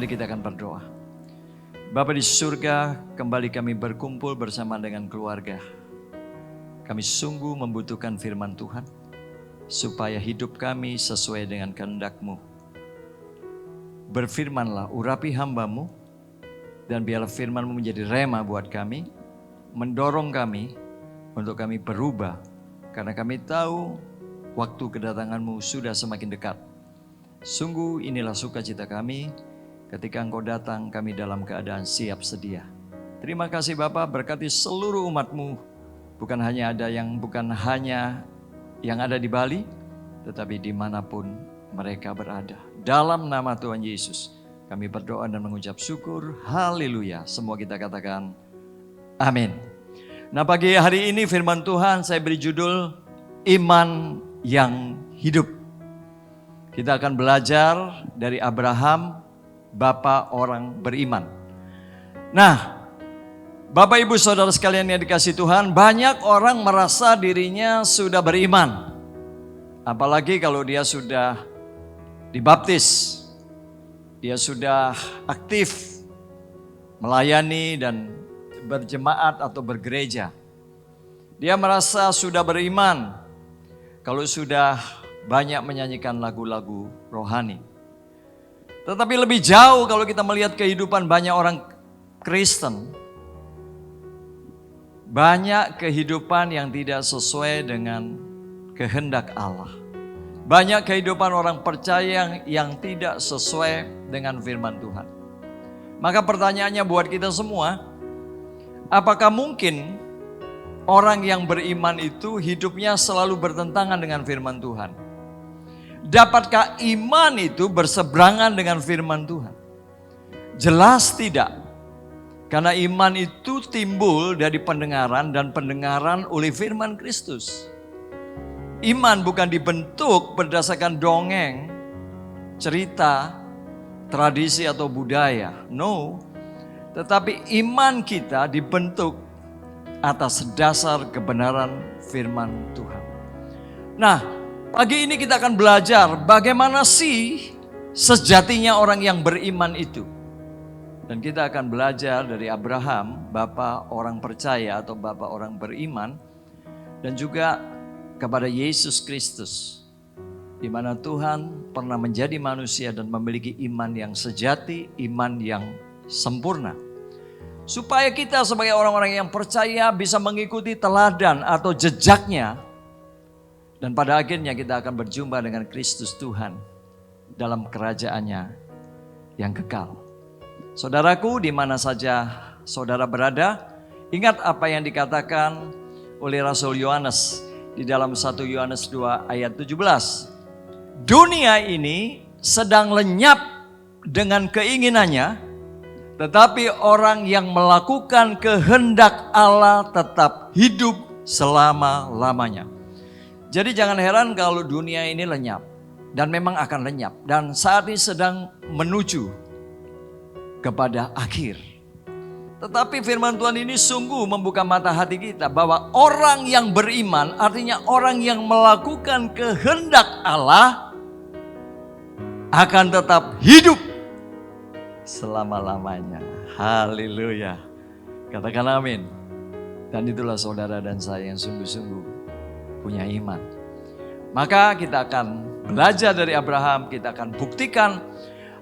Mari kita akan berdoa. Bapa di surga, kembali kami berkumpul bersama dengan keluarga. Kami sungguh membutuhkan firman Tuhan, supaya hidup kami sesuai dengan kehendak-Mu. Berfirmanlah, urapi hamba-Mu, dan biarlah firman-Mu menjadi rema buat kami, mendorong kami untuk kami berubah, karena kami tahu waktu kedatangan-Mu sudah semakin dekat. Sungguh inilah sukacita kami, ketika Engkau datang kami dalam keadaan siap sedia. Terima kasih Bapa, berkati seluruh umat-Mu, bukan hanya yang ada di Bali, tetapi dimanapun mereka berada. Dalam nama Tuhan Yesus, kami berdoa dan mengucap syukur. Haleluya. Semua kita katakan amin. Nah, pagi hari ini firman Tuhan saya beri judul Iman yang Hidup. Kita akan belajar dari Abraham, Bapa orang beriman. Nah, Bapak Ibu Saudara sekalian yang dikasihi Tuhan, banyak orang merasa dirinya sudah beriman. Apalagi kalau dia sudah dibaptis, dia sudah aktif melayani dan berjemaat atau bergereja. Dia merasa sudah beriman kalau sudah banyak menyanyikan lagu-lagu rohani. Tetapi lebih jauh kalau kita melihat kehidupan banyak orang Kristen, banyak kehidupan yang tidak sesuai dengan kehendak Allah. Banyak kehidupan orang percaya yang tidak sesuai dengan firman Tuhan. Maka pertanyaannya buat kita semua, apakah mungkin orang yang beriman itu hidupnya selalu bertentangan dengan firman Tuhan? Dapatkah iman itu berseberangan dengan firman Tuhan? Jelas tidak. Karena iman itu timbul dari pendengaran dan pendengaran oleh firman Kristus. Iman bukan dibentuk berdasarkan dongeng, cerita, tradisi atau budaya. No. Tetapi iman kita dibentuk atas dasar kebenaran firman Tuhan. Nah, pagi ini kita akan belajar bagaimana sih sejatinya orang yang beriman itu. Dan kita akan belajar dari Abraham, bapa orang percaya atau bapa orang beriman. Dan juga kepada Yesus Kristus, di mana Tuhan pernah menjadi manusia dan memiliki iman yang sejati, iman yang sempurna. Supaya kita sebagai orang-orang yang percaya bisa mengikuti teladan atau jejaknya. Dan pada akhirnya kita akan berjumpa dengan Kristus Tuhan dalam kerajaannya yang kekal. Saudaraku, di mana saja saudara berada, ingat apa yang dikatakan oleh Rasul Yohanes di dalam 1 Yohanes 2 ayat 17. Dunia ini sedang lenyap dengan keinginannya, tetapi orang yang melakukan kehendak Allah tetap hidup selama-lamanya. Jadi jangan heran kalau dunia ini lenyap, dan memang akan lenyap, dan saat ini sedang menuju kepada akhir. Tetapi firman Tuhan ini sungguh membuka mata hati kita bahwa orang yang beriman, artinya orang yang melakukan kehendak Allah, akan tetap hidup selama-lamanya. Haleluya. Katakan amin. Dan itulah saudara dan saya yang sungguh-sungguh punya iman. Maka kita akan belajar dari Abraham, kita akan buktikan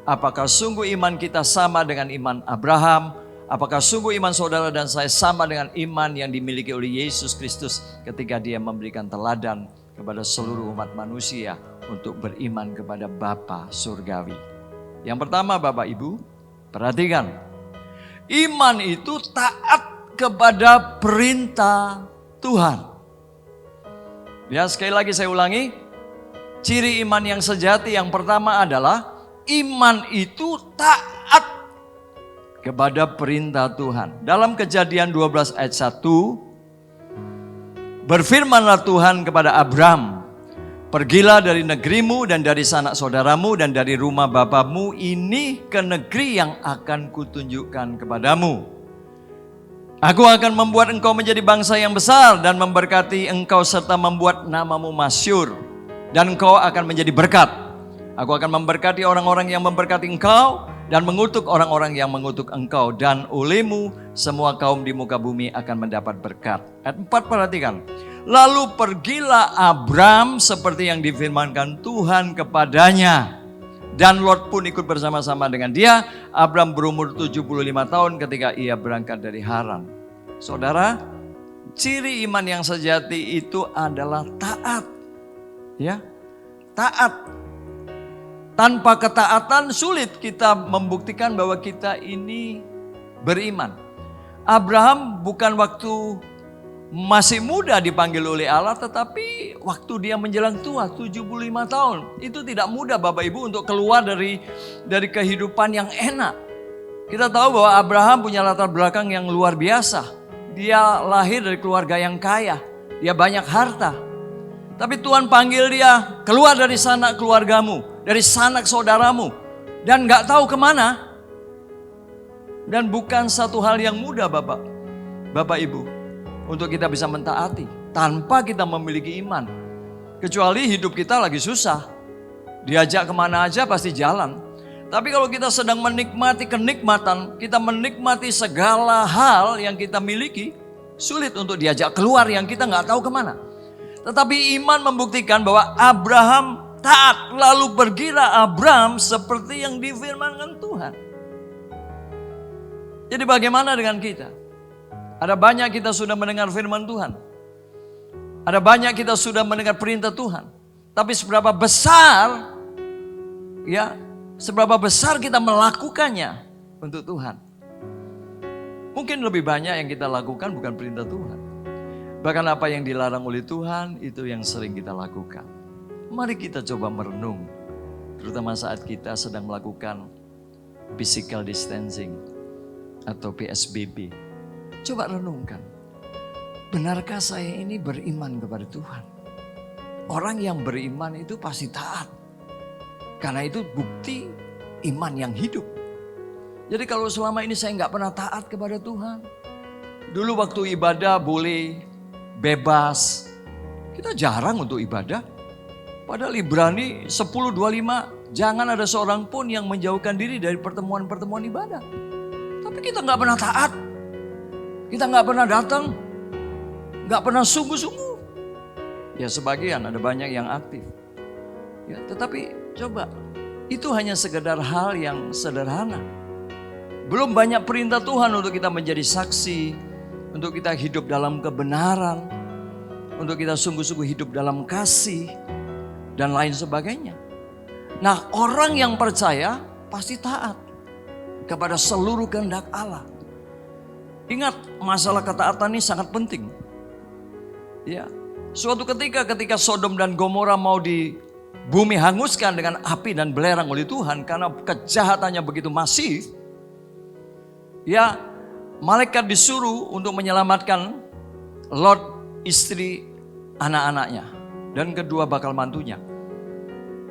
apakah sungguh iman kita sama dengan iman Abraham, apakah sungguh iman saudara dan saya sama dengan iman yang dimiliki oleh Yesus Kristus ketika dia memberikan teladan kepada seluruh umat manusia untuk beriman kepada Bapa Surgawi. Yang pertama Bapak Ibu, perhatikan. Iman itu taat kepada perintah Tuhan. Ya, sekali lagi saya ulangi. Ciri iman yang sejati yang pertama adalah iman itu taat kepada perintah Tuhan. Dalam Kejadian 12 ayat 1, berfirmanlah Tuhan kepada Abram, pergilah dari negerimu dan dari sanak saudaramu dan dari rumah bapamu ini ke negeri yang akan kutunjukkan kepadamu. Aku akan membuat engkau menjadi bangsa yang besar dan memberkati engkau serta membuat namamu masyhur. Dan engkau akan menjadi berkat. Aku akan memberkati orang-orang yang memberkati engkau dan mengutuk orang-orang yang mengutuk engkau, dan olehmu semua kaum di muka bumi akan mendapat berkat. Ayat 4 perhatikan. Lalu pergilah Abram seperti yang difirmankan Tuhan kepadanya. Dan Lot pun ikut bersama-sama dengan dia. Abram berumur 75 tahun ketika ia berangkat dari Haran. Saudara, ciri iman yang sejati itu adalah taat. Ya, taat. Tanpa ketaatan sulit kita membuktikan bahwa kita ini beriman. Abraham bukan waktu masih muda dipanggil oleh Allah, tetapi waktu dia menjelang tua 75 tahun. Itu tidak mudah Bapak Ibu untuk keluar dari kehidupan yang enak. Kita tahu bahwa Abraham punya latar belakang yang luar biasa. Dia lahir dari keluarga yang kaya, dia banyak harta. Tapi Tuhan panggil dia keluar dari sanak keluargamu, dari sanak saudaramu, dan gak tahu kemana. Dan bukan satu hal yang mudah Bapak Ibu, untuk kita bisa mentaati tanpa kita memiliki iman. Kecuali hidup kita lagi susah, diajak kemana aja pasti jalan. Tapi kalau kita sedang menikmati kenikmatan, kita menikmati segala hal yang kita miliki, sulit untuk diajak keluar yang kita gak tahu kemana. Tetapi iman membuktikan bahwa Abraham taat, lalu pergilah Abram seperti yang difirmankan Tuhan. Jadi bagaimana dengan kita? Ada banyak kita sudah mendengar firman Tuhan. Ada banyak kita sudah mendengar perintah Tuhan. Tapi seberapa besar kita melakukannya untuk Tuhan? Mungkin lebih banyak yang kita lakukan bukan perintah Tuhan. Bahkan apa yang dilarang oleh Tuhan itu yang sering kita lakukan. Mari kita coba merenung, terutama saat kita sedang melakukan physical distancing atau PSBB. Coba renungkan, benarkah saya ini beriman kepada Tuhan? Orang yang beriman itu pasti taat. Karena itu bukti iman yang hidup. Jadi kalau selama ini saya nggak pernah taat kepada Tuhan. Dulu waktu ibadah boleh bebas. Kita jarang untuk ibadah. Padahal Ibrani 10:25, jangan ada seorang pun yang menjauhkan diri dari pertemuan-pertemuan ibadah. Tapi kita nggak pernah taat. Kita nggak pernah datang, nggak pernah sungguh-sungguh. Ya sebagian, ada banyak yang aktif. Ya, tetapi coba, itu hanya sekedar hal yang sederhana. Belum banyak perintah Tuhan untuk kita menjadi saksi, untuk kita hidup dalam kebenaran, untuk kita sungguh-sungguh hidup dalam kasih, dan lain sebagainya. Nah, orang yang percaya pasti taat kepada seluruh kehendak Allah. Ingat, masalah ketaatan ini sangat penting. Ya, suatu ketika Sodom dan Gomora mau di bumi hanguskan dengan api dan belerang oleh Tuhan karena kejahatannya begitu masif. Ya, malaikat disuruh untuk menyelamatkan Lot, istri, anak-anaknya, dan kedua bakal mantunya.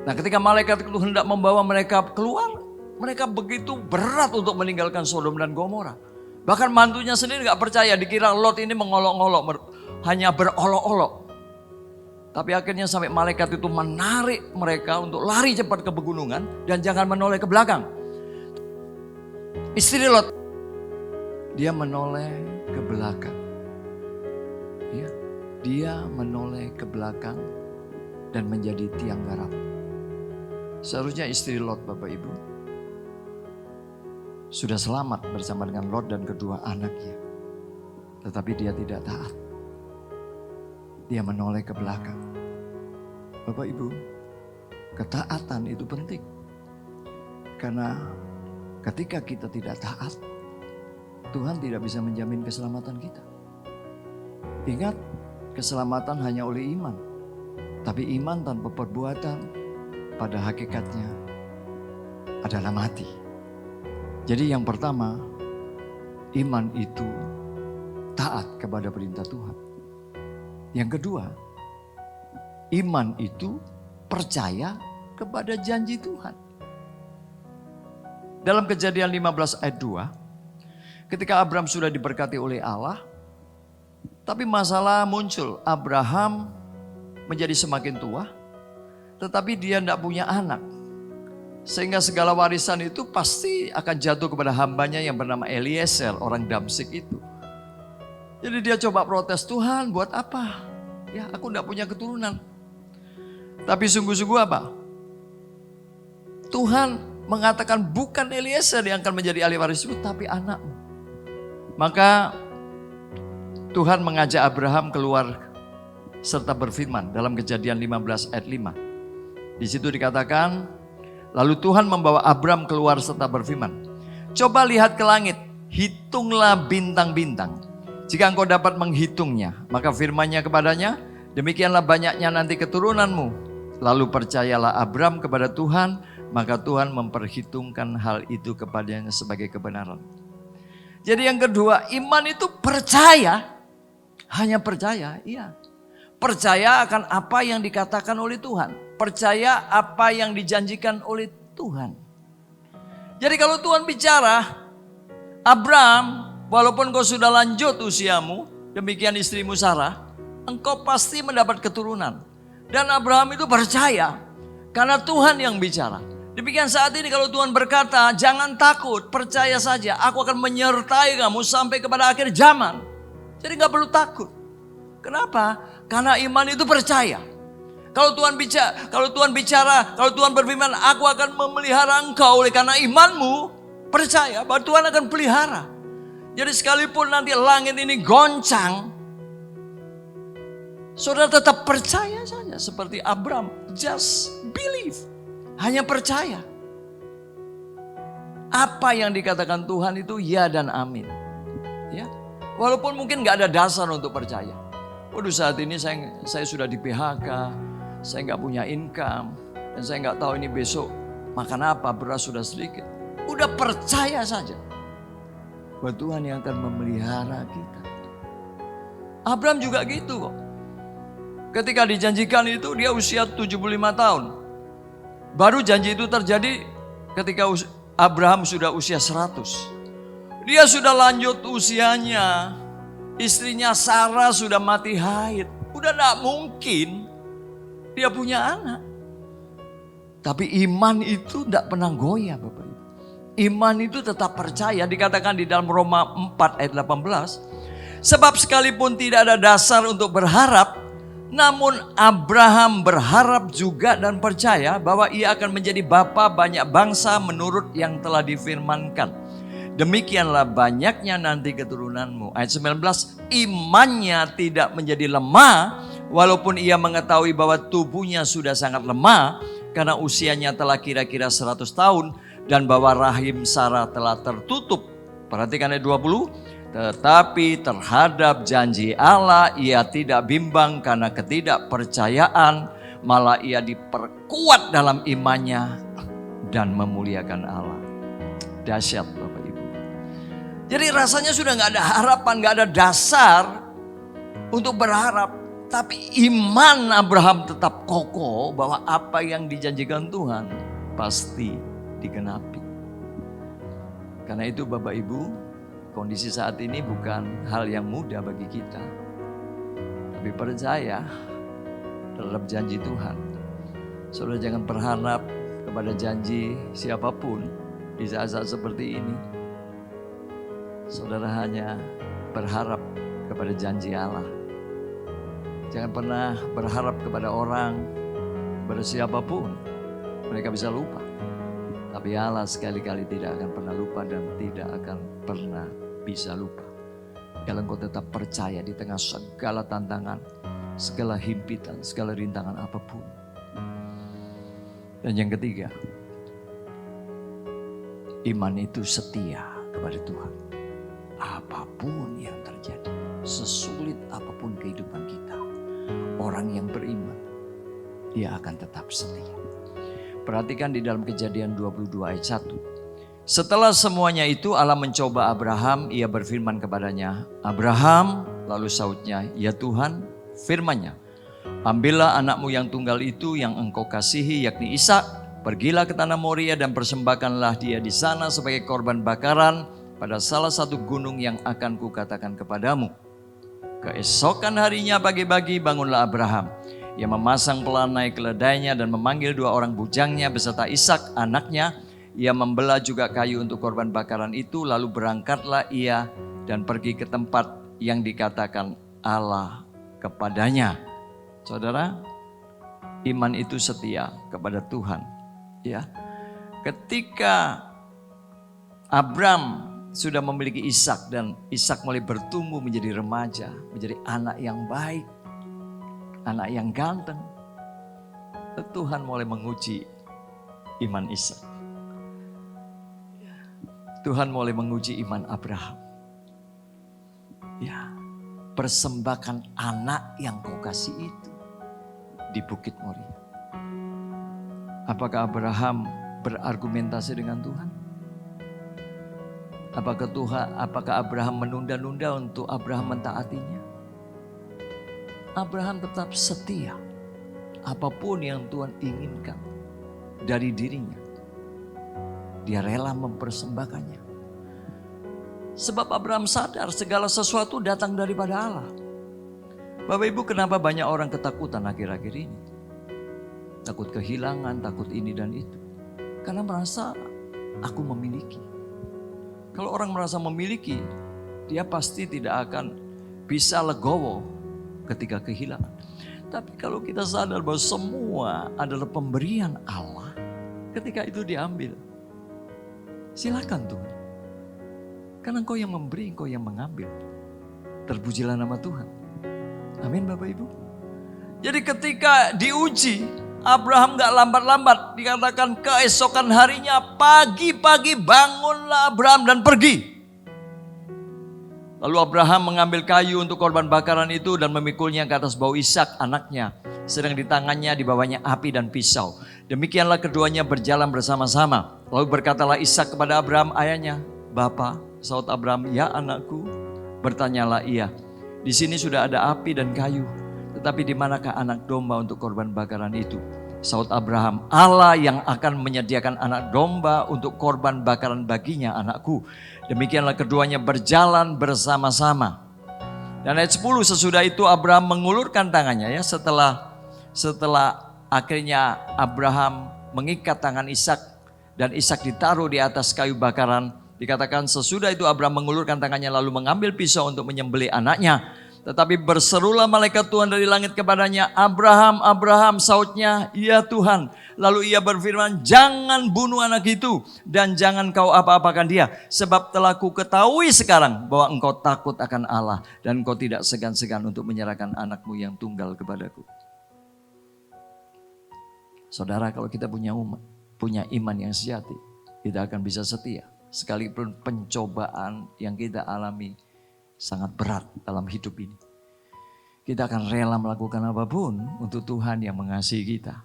Nah, ketika malaikat itu hendak membawa mereka keluar, mereka begitu berat untuk meninggalkan Sodom dan Gomora. Bahkan mantunya sendiri gak percaya, dikira Lot ini mengolok-olok, hanya berolok-olok. Tapi akhirnya sampai malaikat itu menarik mereka untuk lari cepat ke pegunungan dan jangan menoleh ke belakang. Istri Lot, dia menoleh ke belakang. Ya, dia menoleh ke belakang dan menjadi tiang garap. Seharusnya istri Lot, Bapak Ibu, sudah selamat bersama dengan Lot dan kedua anaknya. Tetapi dia tidak taat. Dia menoleh ke belakang. Bapak Ibu, ketaatan itu penting. Karena ketika kita tidak taat, Tuhan tidak bisa menjamin keselamatan kita. Ingat, keselamatan hanya oleh iman. Tapi iman tanpa perbuatan pada hakikatnya adalah mati. Jadi yang pertama, iman itu taat kepada perintah Tuhan. Yang kedua, iman itu percaya kepada janji Tuhan. Dalam Kejadian 15 ayat 2, ketika Abraham sudah diberkati oleh Allah, tapi masalah muncul. Abraham menjadi semakin tua, tetapi dia tidak punya anak. Sehingga segala warisan itu pasti akan jatuh kepada hambanya yang bernama Eliezer, orang Damsik itu. Jadi dia coba protes, Tuhan buat apa? Ya aku tidak punya keturunan. Tapi sungguh-sungguh apa? Tuhan mengatakan bukan Eliezer yang akan menjadi ahli warismu, tapi anakmu. Maka Tuhan mengajak Abraham keluar serta berfirman dalam Kejadian 15 ayat 5. Di situ dikatakan, lalu Tuhan membawa Abram keluar serta berfirman, coba lihat ke langit, hitunglah bintang-bintang. Jika engkau dapat menghitungnya, maka firman-Nya kepadanya, demikianlah banyaknya nanti keturunanmu. Lalu percayalah Abram kepada Tuhan, maka Tuhan memperhitungkan hal itu kepadanya sebagai kebenaran. Jadi yang kedua, iman itu percaya. Hanya percaya, iya. Percaya akan apa yang dikatakan oleh Tuhan. Percaya apa yang dijanjikan oleh Tuhan. Jadi kalau Tuhan bicara, Abram, walaupun kau sudah lanjut usiamu, demikian istrimu Sarah, engkau pasti mendapat keturunan. Dan Abraham itu percaya, karena Tuhan yang bicara. Demikian saat ini kalau Tuhan berkata, jangan takut, percaya saja, aku akan menyertai kamu sampai kepada akhir zaman. Jadi gak perlu takut. Kenapa? Karena iman itu percaya. Kalau Tuhan bicara, kalau Tuhan berfirman, aku akan memelihara engkau oleh karena imanmu, percaya bahwa Tuhan akan pelihara. Jadi sekalipun nanti langit ini goncang, saudara tetap percaya saja seperti Abram. Just believe. Hanya percaya. Apa yang dikatakan Tuhan itu ya dan amin. Ya. Walaupun mungkin gak ada dasar untuk percaya. Waduh saat ini saya sudah di PHK, saya gak punya income, dan saya gak tahu ini besok makan apa, beras sudah sedikit. Udah percaya saja bahwa Tuhan yang akan memelihara kita. Abraham juga gitu kok. Ketika dijanjikan itu dia usia 75 tahun. Baru janji itu terjadi ketika Abraham sudah usia 100. Dia sudah lanjut usianya. Istrinya Sarah sudah mati haid. Udah gak mungkin dia punya anak. Tapi iman itu gak pernah goyah Bapak Ibu. Iman itu tetap percaya. Dikatakan di dalam Roma 4 ayat 18. Sebab sekalipun tidak ada dasar untuk berharap, namun Abraham berharap juga dan percaya bahwa ia akan menjadi bapa banyak bangsa menurut yang telah difirmankan. Demikianlah banyaknya nanti keturunanmu. Ayat 19, imannya tidak menjadi lemah walaupun ia mengetahui bahwa tubuhnya sudah sangat lemah karena usianya telah kira-kira 100 tahun dan bahwa rahim Sarah telah tertutup. Perhatikan ayat 20. Tetapi terhadap janji Allah ia tidak bimbang karena ketidakpercayaan, malah ia diperkuat dalam imannya dan memuliakan Allah. Dahsyat Bapak Ibu. Jadi rasanya sudah gak ada harapan, gak ada dasar untuk berharap. Tapi iman Abraham tetap kokoh bahwa apa yang dijanjikan Tuhan pasti digenapi. Karena itu Bapak Ibu, kondisi saat ini bukan hal yang mudah bagi kita. Tapi percaya terhadap janji Tuhan. Saudara jangan berharap kepada janji siapapun di saat-saat seperti ini. Saudara hanya berharap kepada janji Allah. Jangan pernah berharap kepada orang, kepada siapapun. Mereka bisa lupa. Tapi Allah sekali-kali tidak akan pernah lupa dan tidak akan pernah bisa lupa. Kalau engkau tetap percaya di tengah segala tantangan, segala himpitan, segala rintangan apapun. Dan yang ketiga, iman itu setia kepada Tuhan. Apapun yang terjadi, sesulit apapun kehidupan kita, orang yang beriman, dia akan tetap setia. Perhatikan di dalam Kejadian 22 ayat 1. Setelah semuanya itu Allah mencoba Abraham, ia berfirman kepadanya, Abraham, lalu sautnya, ya Tuhan, firman-Nya, ambillah anakmu yang tunggal itu yang engkau kasihi, yakni Ishak, pergilah ke tanah Moria dan persembahkanlah dia di sana sebagai korban bakaran pada salah satu gunung yang akan kukatakan kepadamu. Keesokan harinya pagi-pagi bangunlah Abraham. Ia memasang pelanai keledainya dan memanggil 2 orang bujangnya beserta Ishak anaknya. Ia membelah juga kayu untuk korban bakaran itu, lalu berangkatlah ia dan pergi ke tempat yang dikatakan Allah kepadanya. Saudara, iman itu setia kepada Tuhan. Ya, ketika Abram sudah memiliki Ishak dan Ishak mulai bertumbuh menjadi remaja, menjadi anak yang baik, anak yang ganteng, Tuhan mulai menguji iman Ishak. Tuhan mulai menguji iman Abraham. Ya, persembahkan anak yang kau kasih itu di Bukit Moria. Apakah Abraham berargumentasi dengan Tuhan? Apakah Abraham menunda-nunda untuk Abraham mentaatinya? Abraham tetap setia. Apapun yang Tuhan inginkan dari dirinya, dia rela mempersembahkannya. Sebab Abraham sadar segala sesuatu datang daripada Allah. Bapak Ibu, kenapa banyak orang ketakutan akhir-akhir ini? Takut kehilangan, takut ini dan itu. Karena merasa aku memiliki. Kalau orang merasa memiliki, dia pasti tidak akan bisa legowo ketika kehilangan. Tapi kalau kita sadar bahwa semua adalah pemberian Allah, ketika itu diambil, silakan Tuhan. Karena Engkau yang memberi, Engkau yang mengambil. Terpujilah nama Tuhan. Amin Bapak Ibu. Jadi ketika diuji, Abraham gak lambat-lambat. Dikatakan keesokan harinya pagi-pagi bangunlah Abraham dan pergi. Lalu Abraham mengambil kayu untuk korban bakaran itu dan memikulnya ke atas bahu Ishak anaknya. Sedang di tangannya dibawanya api dan pisau. Demikianlah keduanya berjalan bersama-sama. Lalu berkatalah Ishak kepada Abraham ayahnya, "Bapa," saut Abraham, "Ya anakku." Bertanyalah ia, "Di sini sudah ada api dan kayu, tetapi di manakah anak domba untuk korban bakaran itu?" Saut Abraham, "Allah yang akan menyediakan anak domba untuk korban bakaran baginya, anakku." Demikianlah keduanya berjalan bersama-sama. Dan ayat 10, sesudah itu Abraham mengulurkan tangannya, ya, setelah akhirnya Abraham mengikat tangan Ishak dan Ishak ditaruh di atas kayu bakaran. Dikatakan sesudah itu Abraham mengulurkan tangannya lalu mengambil pisau untuk menyembelih anaknya. Tetapi berserulah malaikat Tuhan dari langit kepadanya, "Abraham, Abraham," sautnya, "Ya Tuhan." Lalu ia berfirman, "Jangan bunuh anak itu dan jangan kau apa-apakan dia. Sebab telah ku ketahui sekarang bahwa engkau takut akan Allah dan engkau tidak segan-segan untuk menyerahkan anakmu yang tunggal kepadaku." Saudara, kalau kita punya iman yang sejati, kita akan bisa setia. Sekalipun pencobaan yang kita alami sangat berat dalam hidup ini, kita akan rela melakukan apapun untuk Tuhan yang mengasihi kita.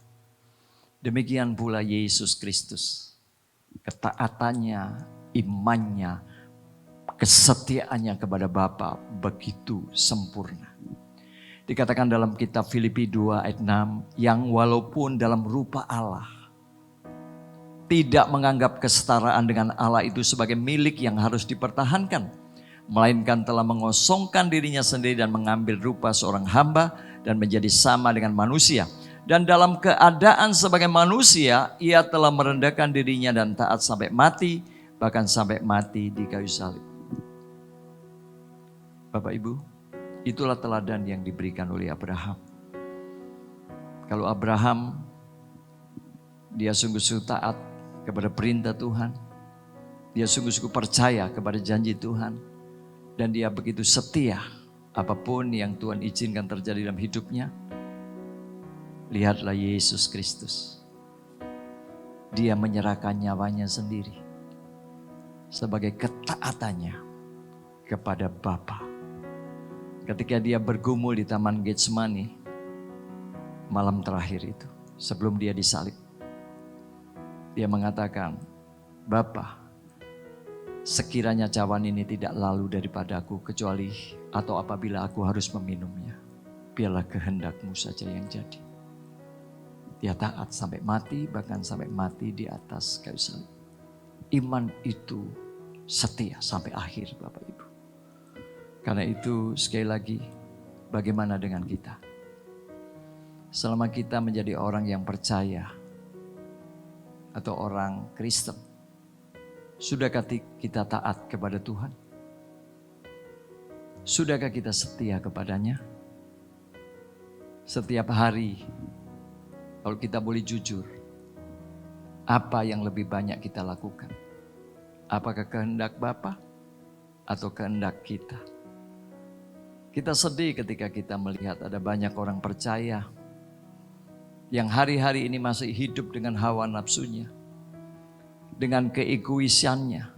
Demikian pula Yesus Kristus. Ketaatannya, imannya, kesetiaannya kepada Bapa begitu sempurna. Dikatakan dalam kitab Filipi 2 ayat 6, yang walaupun dalam rupa Allah, tidak menganggap kesetaraan dengan Allah itu sebagai milik yang harus dipertahankan, melainkan telah mengosongkan dirinya sendiri dan mengambil rupa seorang hamba dan menjadi sama dengan manusia. Dan dalam keadaan sebagai manusia, ia telah merendahkan dirinya dan taat sampai mati, bahkan sampai mati di kayu salib. Bapak Ibu, itulah teladan yang diberikan oleh Abraham. Kalau Abraham, dia sungguh-sungguh taat kepada perintah Tuhan, dia sungguh-sungguh percaya kepada janji Tuhan, dan dia begitu setia apapun yang Tuhan izinkan terjadi dalam hidupnya. Lihatlah Yesus Kristus. Dia menyerahkan nyawanya sendiri sebagai ketaatannya kepada Bapa. Ketika dia bergumul di Taman Getsemani malam terakhir itu, sebelum dia disalib, dia mengatakan, "Bapa, sekiranya cawan ini tidak lalu daripadaku kecuali atau apabila aku harus meminumnya, biarlah kehendak-Mu saja yang jadi." Dia taat sampai mati, bahkan sampai mati di atas kayu salib. Iman itu setia sampai akhir, Bapak Ibu. Karena itu sekali lagi, bagaimana dengan kita? selama kita menjadi orang yang percaya atau orang Kristen, sudahkah kita taat kepada Tuhan? Sudahkah kita setia kepadanya? Setiap hari, kalau kita boleh jujur, apa yang lebih banyak kita lakukan? Apakah kehendak Bapa atau kehendak kita? Kita sedih ketika kita melihat ada banyak orang percaya yang hari-hari ini masih hidup dengan hawa nafsunya, dengan keegoisannya,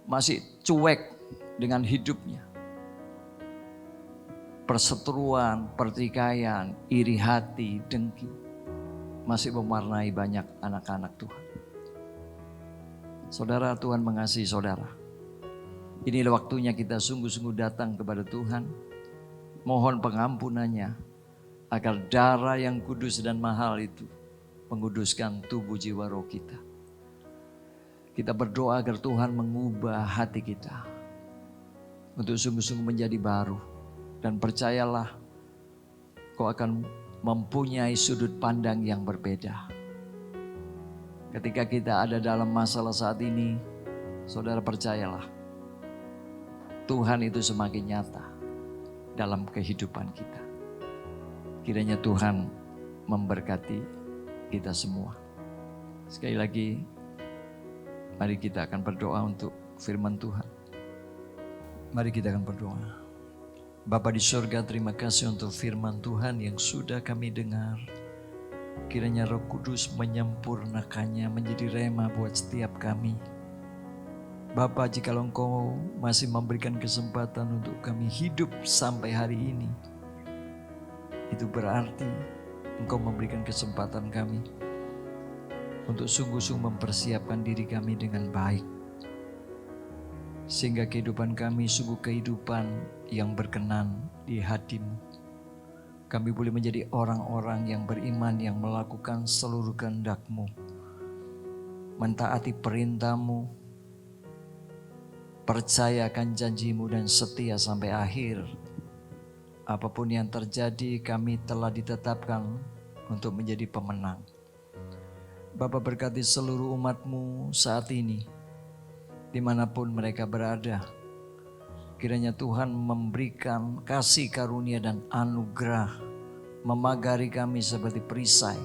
masih cuek dengan hidupnya. Perseteruan, pertikaian, iri hati, dengki masih mewarnai banyak anak-anak Tuhan. Saudara, Tuhan mengasihi saudara. Inilah waktunya kita sungguh-sungguh datang kepada Tuhan, mohon pengampunannya, agar darah yang kudus dan mahal itu menguduskan tubuh jiwa roh kita. Kita berdoa agar Tuhan mengubah hati kita untuk sungguh-sungguh menjadi baru. Dan percayalah, kau akan mempunyai sudut pandang yang berbeda. Ketika kita ada dalam masalah saat ini, saudara percayalah, Tuhan itu semakin nyata dalam kehidupan kita. Kiranya Tuhan memberkati kita semua. Sekali lagi, mari kita akan berdoa untuk firman Tuhan. Mari kita akan berdoa. Bapa di surga, terima kasih untuk firman Tuhan yang sudah kami dengar. Kiranya Roh Kudus menyempurnakannya menjadi rema buat setiap kami. Bapa, jikalau Engkau masih memberikan kesempatan untuk kami hidup sampai hari ini, itu berarti Engkau memberikan kesempatan kami untuk sungguh-sungguh mempersiapkan diri kami dengan baik. Sehingga kehidupan kami sungguh kehidupan yang berkenan di hati-Mu. Kami boleh menjadi orang-orang yang beriman, yang melakukan seluruh kehendak-Mu, mentaati perintah-Mu, percayakan janji-Mu dan setia sampai akhir. Apapun yang terjadi, kami telah ditetapkan untuk menjadi pemenang. Bapa, berkati seluruh umat-Mu saat ini, dimanapun mereka berada. Kiranya Tuhan memberikan kasih karunia dan anugerah, memagari kami seperti perisai,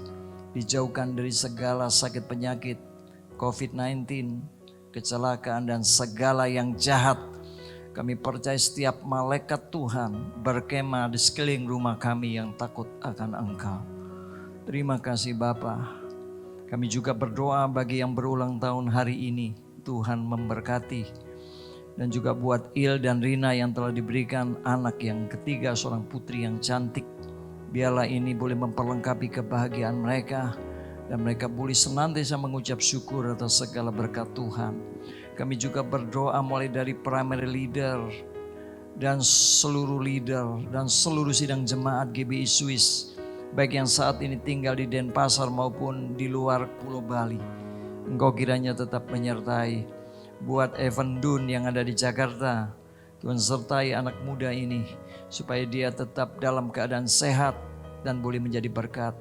dijauhkan dari segala sakit penyakit, COVID-19, kecelakaan dan segala yang jahat. Kami percaya setiap malaikat Tuhan berkemah di sekeliling rumah kami yang takut akan Engkau. Terima kasih Bapa. Kami juga berdoa bagi yang berulang tahun hari ini, Tuhan memberkati. Dan juga buat Il dan Rina yang telah diberikan anak yang ketiga, seorang putri yang cantik. Biarlah ini boleh memperlengkapi kebahagiaan mereka, dan mereka boleh senantiasa mengucap syukur atas segala berkat Tuhan. Kami juga berdoa mulai dari primary leader dan seluruh leader dan seluruh sidang jemaat GBI Swiss, baik yang saat ini tinggal di Denpasar maupun di luar Pulau Bali. Engkau kiranya tetap menyertai. Buat Evan Dun yang ada di Jakarta, Tuhan sertai anak muda ini supaya dia tetap dalam keadaan sehat dan boleh menjadi berkat.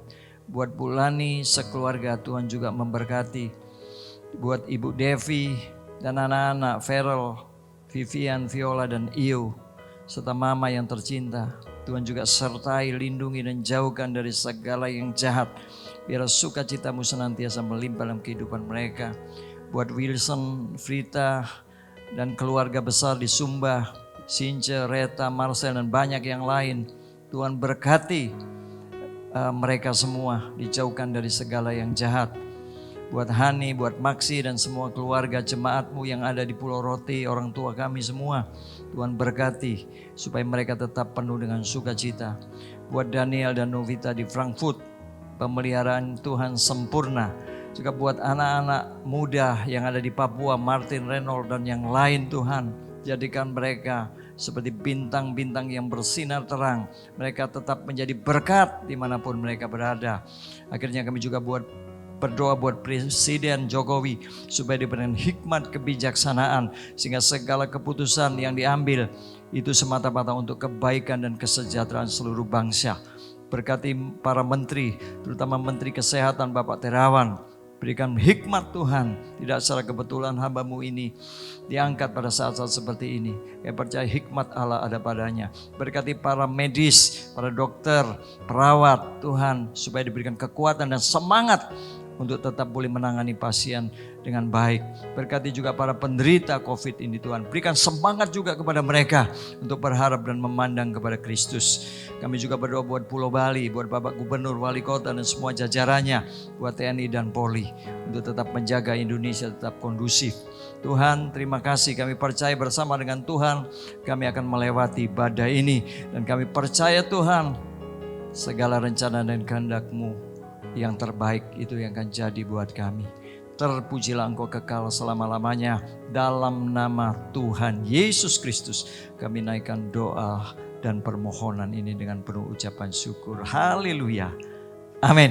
Buat Bu Lani sekeluarga, Tuhan juga memberkati. Buat Ibu Devi dan anak-anak Feral, Vivian, Viola dan Iyo, serta mama yang tercinta, Tuhan juga sertai, lindungi dan jauhkan dari segala yang jahat. Biar sukacitamu senantiasa melimpah dalam kehidupan mereka. Buat Wilson, Frita, dan keluarga besar di Sumba, Since, Reta, Marcel, dan banyak yang lain, Tuhan berkati mereka semua, dijauhkan dari segala yang jahat. Buat Hani, buat Maksi, dan semua keluarga jemaatmu yang ada di Pulau Roti, orang tua kami semua, Tuhan berkati supaya mereka tetap penuh dengan sukacita. Buat Daniel dan Novita di Frankfurt, pemeliharaan Tuhan sempurna. Juga buat anak-anak muda yang ada di Papua, Martin, Reynold, dan yang lain, Tuhan jadikan mereka seperti bintang-bintang yang bersinar terang. Mereka tetap menjadi berkat dimanapun mereka berada. Akhirnya kami juga berdoa buat Presiden Jokowi supaya diberikan hikmat kebijaksanaan sehingga segala keputusan yang diambil itu semata-mata untuk kebaikan dan kesejahteraan seluruh bangsa. Berkati para menteri, terutama Menteri Kesehatan Bapak Terawan. Berikan hikmat Tuhan, tidak secara kebetulan hamba-Mu ini diangkat pada saat-saat seperti ini. Kami percaya hikmat Allah ada padanya. Berkati para medis, para dokter, perawat Tuhan, supaya diberikan kekuatan dan semangat untuk tetap boleh menangani pasien dengan baik. Berkati juga para penderita COVID ini Tuhan. Berikan semangat juga kepada mereka untuk berharap dan memandang kepada Kristus. Kami juga berdoa buat Pulau Bali, buat Bapak Gubernur, Wali Kota dan semua jajarannya, buat TNI dan Polri, untuk tetap menjaga Indonesia tetap kondusif. Tuhan, terima kasih, kami percaya bersama dengan Tuhan kami akan melewati badai ini. Dan kami percaya Tuhan, segala rencana dan kehendak-Mu yang terbaik itu yang akan jadi buat kami. Terpujilah Engkau kekal selama-lamanya. Dalam nama Tuhan Yesus Kristus kami naikkan doa dan permohonan ini dengan penuh ucapan syukur. Haleluya. Amin.